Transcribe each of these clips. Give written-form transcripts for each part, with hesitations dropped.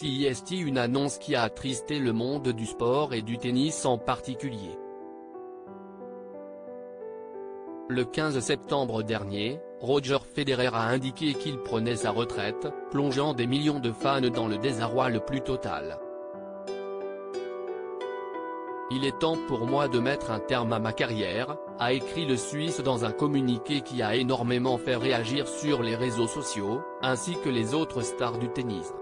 CEST, une annonce qui a attristé le monde du sport et du tennis en particulier. Le 15 septembre dernier, Roger Federer a indiqué qu'il prenait sa retraite, plongeant des millions de fans dans le désarroi le plus total. « Il est temps pour moi de mettre un terme à ma carrière », a écrit le Suisse dans un communiqué qui a énormément fait réagir sur les réseaux sociaux, ainsi que les autres stars du tennis.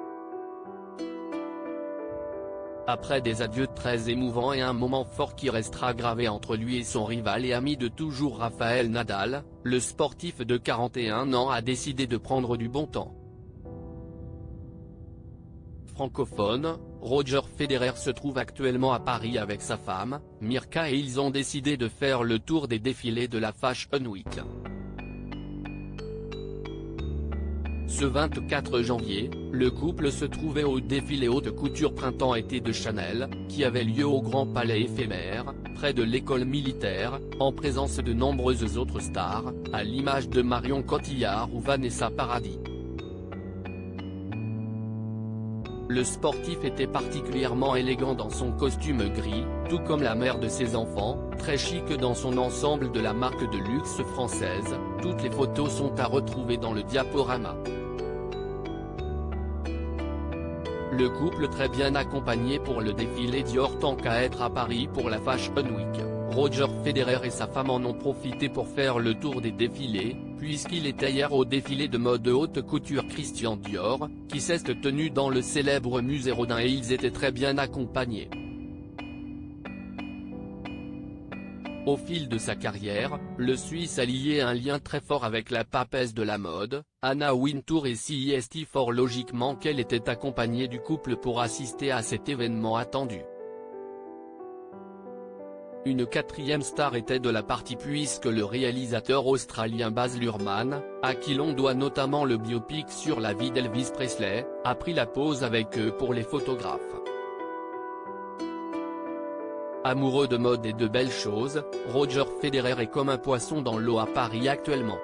Après des adieux très émouvants et un moment fort qui restera gravé entre lui et son rival et ami de toujours Rafael Nadal, le sportif de 41 ans a décidé de prendre du bon temps. Francophone, Roger Federer se trouve actuellement à Paris avec sa femme, Mirka, et ils ont décidé de faire le tour des défilés de la Fashion Week. Ce 24 janvier, le couple se trouvait au défilé haute couture printemps-été de Chanel, qui avait lieu au Grand Palais éphémère, près de l'école militaire, en présence de nombreuses autres stars, à l'image de Marion Cotillard ou Vanessa Paradis. Le sportif était particulièrement élégant dans son costume gris, tout comme la mère de ses enfants, très chic dans son ensemble de la marque de luxe française. Toutes les photos sont à retrouver dans le diaporama. Le couple très bien accompagné pour le défilé Dior tant qu'à être à Paris pour la Fashion Week. Roger Federer et sa femme en ont profité pour faire le tour des défilés, puisqu'il était hier au défilé de mode haute couture Christian Dior, qui s'est tenu dans le célèbre musée Rodin, et ils étaient très bien accompagnés. Au fil de sa carrière, le Suisse a lié un lien très fort avec la papesse de la mode, Anna Wintour, et CEST, fort logiquement qu'elle était accompagnée du couple pour assister à cet événement attendu. Une quatrième star était de la partie puisque le réalisateur australien Baz Luhrmann, à qui l'on doit notamment le biopic sur la vie d'Elvis Presley, a pris la pose avec eux pour les photographes. Amoureux de mode et de belles choses, Roger Federer est comme un poisson dans l'eau à Paris actuellement.